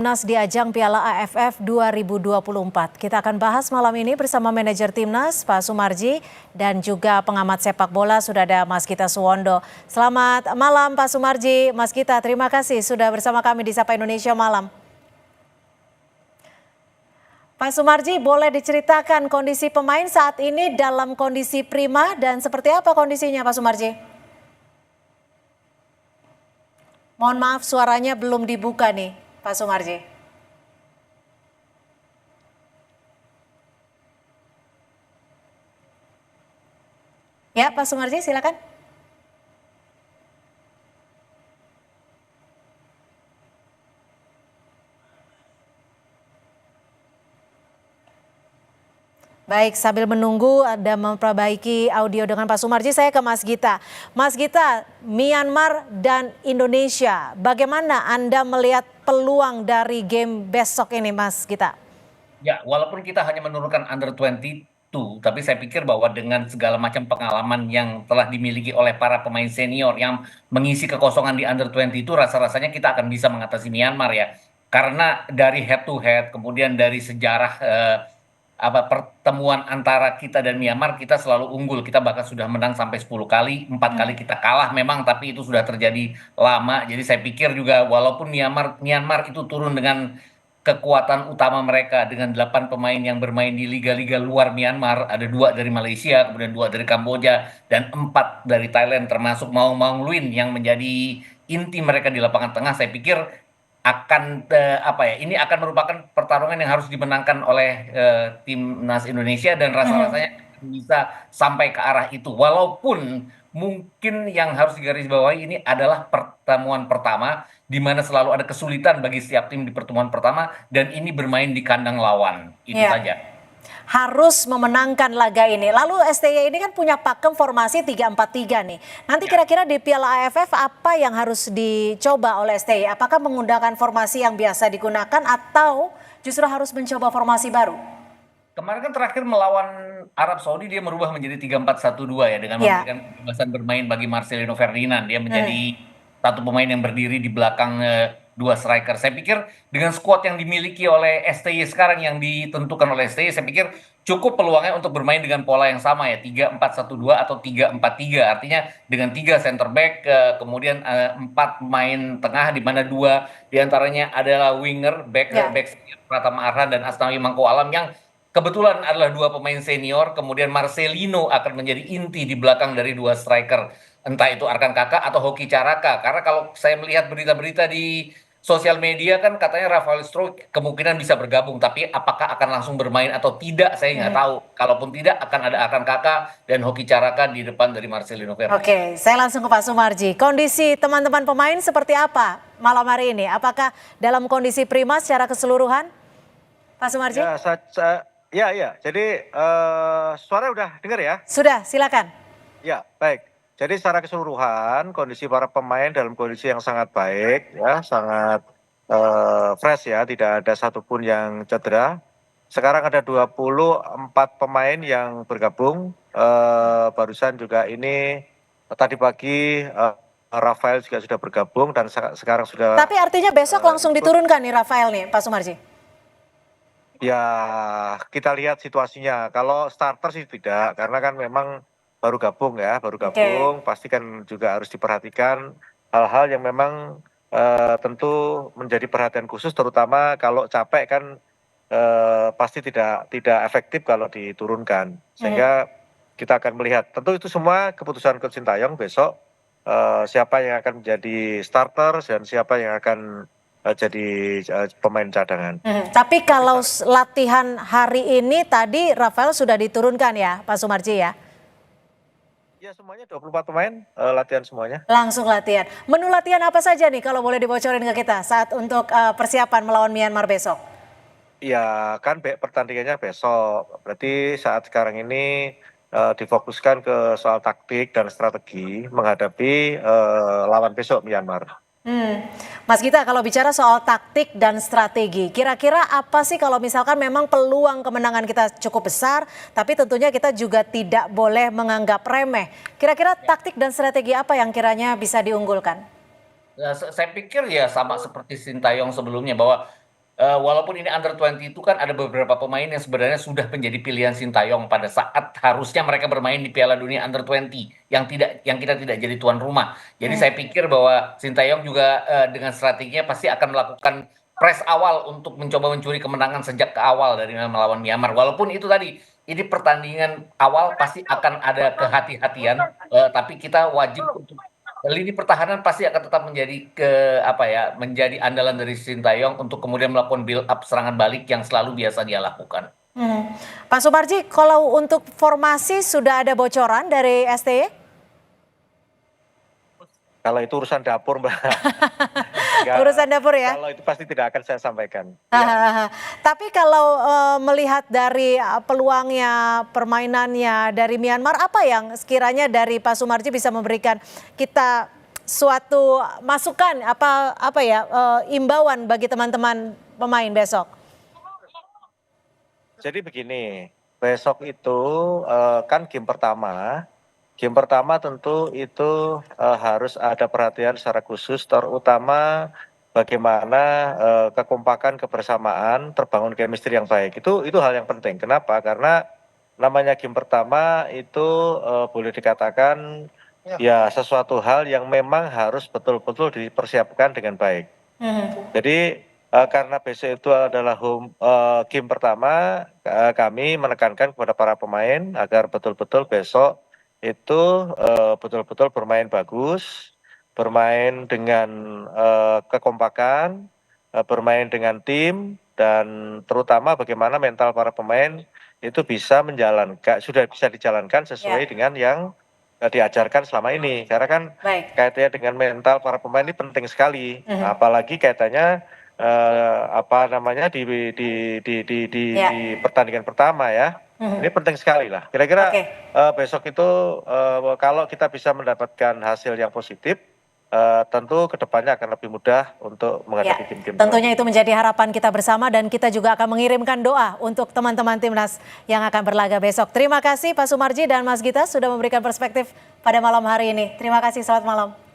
Timnas di ajang Piala AFF 2024. Kita akan bahas malam ini bersama manajer Timnas, Pak Sumarji, dan juga pengamat sepak bola sudah ada Mas Gita Suwondo. Selamat malam Pak Sumarji, Mas Gita, terima kasih sudah bersama kami di Sapa Indonesia Malam. Pak Sumarji, boleh diceritakan kondisi pemain saat ini dalam kondisi prima dan seperti apa kondisinya Pak Sumarji? Mohon maaf suaranya belum dibuka nih Pak Sumarji. Ya Pak Sumarji silakan. Baik, sambil menunggu ada memperbaiki audio dengan Pak Sumarji, saya ke Mas Gita. Mas Gita, Myanmar dan Indonesia, bagaimana Anda melihat peluang dari game besok ini Mas Gita? Ya, walaupun kita hanya menurunkan under 22, tapi saya pikir bahwa dengan segala macam pengalaman yang telah dimiliki oleh para pemain senior yang mengisi kekosongan di under 22, rasa-rasanya kita akan bisa mengatasi Myanmar ya. Karena dari head to head, kemudian dari sejarah pertemuan antara kita dan Myanmar, kita selalu unggul. Kita bahkan sudah menang sampai 10 kali, 4 kali kita kalah memang, tapi itu sudah terjadi lama. Jadi saya pikir juga walaupun Myanmar itu turun dengan kekuatan utama mereka dengan 8 pemain yang bermain di liga-liga luar Myanmar, ada 2 dari Malaysia, kemudian 2 dari Kamboja, dan 4 dari Thailand, termasuk Maung Maung Luin yang menjadi inti mereka di lapangan tengah. Saya pikir akan ini akan merupakan pertarungan yang harus dimenangkan oleh timnas Indonesia dan rasa-rasanya bisa sampai ke arah itu. Walaupun mungkin yang harus digarisbawahi ini adalah pertemuan pertama di mana selalu ada kesulitan bagi setiap tim di pertemuan pertama dan ini bermain di kandang lawan. Itu saja. Harus memenangkan laga ini. Lalu STY ini kan punya pakem formasi 3-4-3 nih. Nanti kira-kira di Piala AFF apa yang harus dicoba oleh STY? Apakah menggunakan formasi yang biasa digunakan atau justru harus mencoba formasi baru? Kemarin kan terakhir melawan Arab Saudi dia merubah menjadi 3-4-1-2 ya dengan memberikan kebebasan bermain bagi Marcelino Ferdinand. Dia menjadi satu pemain yang berdiri di belakang dua striker. Saya pikir dengan skuad yang dimiliki oleh STY sekarang yang ditentukan oleh STY, saya pikir cukup peluangnya untuk bermain dengan pola yang sama ya, 3-4-1-2 atau 3-4-3. Artinya dengan 3 center back, kemudian 4 pemain tengah di mana 2 diantaranya adalah winger, back Pratama Arhan dan Asnawi Mangko Alam yang kebetulan adalah 2 pemain senior, kemudian Marcelino akan menjadi inti di belakang dari 2 striker. Entah itu Arkan Kakak atau Hoki Caraka. Karena kalau saya melihat berita-berita di sosial media kan katanya Rafael Struijk kemungkinan bisa bergabung. Tapi apakah akan langsung bermain atau tidak saya nggak tahu. Kalaupun tidak akan ada Arkan Kakak dan Hoki Caraka di depan dari Marcelino Ferdinand. Oke, saya langsung ke Pak Sumarji. Kondisi teman-teman pemain seperti apa malam hari ini? Apakah dalam kondisi prima secara keseluruhan? Pak Sumarji? Ya. Jadi suara udah dengar ya? Sudah, silakan. Ya, baik. Jadi secara keseluruhan kondisi para pemain dalam kondisi yang sangat baik ya, sangat fresh ya, tidak ada satupun yang cedera. Sekarang ada 24 pemain yang bergabung. Barusan juga ini tadi pagi Rafael juga sudah bergabung dan sekarang sudah. Tapi artinya besok langsung diturunkan nih Rafael nih, Pak Sumarji? Ya, kita lihat situasinya. Kalau starter sih tidak, karena kan memang baru gabung, pasti kan juga harus diperhatikan hal-hal yang memang tentu menjadi perhatian khusus, terutama kalau capek kan pasti tidak efektif kalau diturunkan. Sehingga kita akan melihat, tentu itu semua keputusan Coach Sintayong besok, siapa yang akan menjadi starter dan siapa yang akan jadi pemain cadangan. Tapi kalau latihan hari ini tadi Rafael sudah diturunkan ya Pak Sumarji ya? Ya semuanya 24 pemain latihan semuanya. Langsung latihan. Menu latihan apa saja nih kalau boleh dibocorin ke kita saat untuk persiapan melawan Myanmar besok? Ya kan pertandingannya besok. Berarti saat sekarang ini difokuskan ke soal taktik dan strategi menghadapi lawan besok Myanmar. Mas Gita, kalau bicara soal taktik dan strategi, kira-kira apa sih kalau misalkan memang peluang kemenangan kita cukup besar, tapi tentunya kita juga tidak boleh menganggap remeh. Kira-kira taktik dan strategi apa yang kiranya bisa diunggulkan? Saya pikir ya sama seperti Sintayong sebelumnya bahwa walaupun ini under 20 itu kan ada beberapa pemain yang sebenarnya sudah menjadi pilihan Sintayong pada saat harusnya mereka bermain di Piala Dunia under 20 yang kita tidak jadi tuan rumah. Jadi saya pikir bahwa Sintayong juga dengan strateginya pasti akan melakukan press awal untuk mencoba mencuri kemenangan sejak ke awal dari melawan Myanmar. Walaupun itu tadi ini pertandingan awal pasti akan ada kehati-hatian, tapi kita wajib untuk lini pertahanan pasti akan tetap menjadi andalan dari Sintayong untuk kemudian melakukan build up serangan balik yang selalu biasa dia lakukan. Pak Sumarji, kalau untuk formasi sudah ada bocoran dari STY? Kalau itu urusan dapur, Mbak. Urusan dapur ya? Kalau itu pasti tidak akan saya sampaikan. Tapi kalau melihat dari peluangnya, permainannya dari Myanmar, apa yang sekiranya dari Pak Sumarji bisa memberikan kita suatu masukan, imbauan bagi teman-teman pemain besok? Jadi begini, besok itu kan game pertama. Game pertama tentu itu harus ada perhatian secara khusus, terutama bagaimana kekompakan, kebersamaan, terbangun chemistry yang baik. Itu hal yang penting. Kenapa? Karena namanya game pertama itu boleh dikatakan ya sesuatu hal yang memang harus betul-betul dipersiapkan dengan baik. Jadi karena besok itu adalah game pertama, kami menekankan kepada para pemain agar betul-betul besok itu betul-betul bermain bagus, bermain dengan kekompakan, bermain dengan tim, dan terutama bagaimana mental para pemain itu sudah bisa dijalankan sesuai dengan yang diajarkan selama ini. Karena kan kaitannya dengan mental para pemain ini penting sekali, apalagi kaitannya di pertandingan pertama ya. Ini penting sekali lah. Kira-kira besok itu kalau kita bisa mendapatkan hasil yang positif, tentu kedepannya akan lebih mudah untuk menghadapi tim-tim. Tentunya itu menjadi harapan kita bersama dan kita juga akan mengirimkan doa untuk teman-teman timnas yang akan berlaga besok. Terima kasih Pak Sumarji dan Mas Gita sudah memberikan perspektif pada malam hari ini. Terima kasih, selamat malam.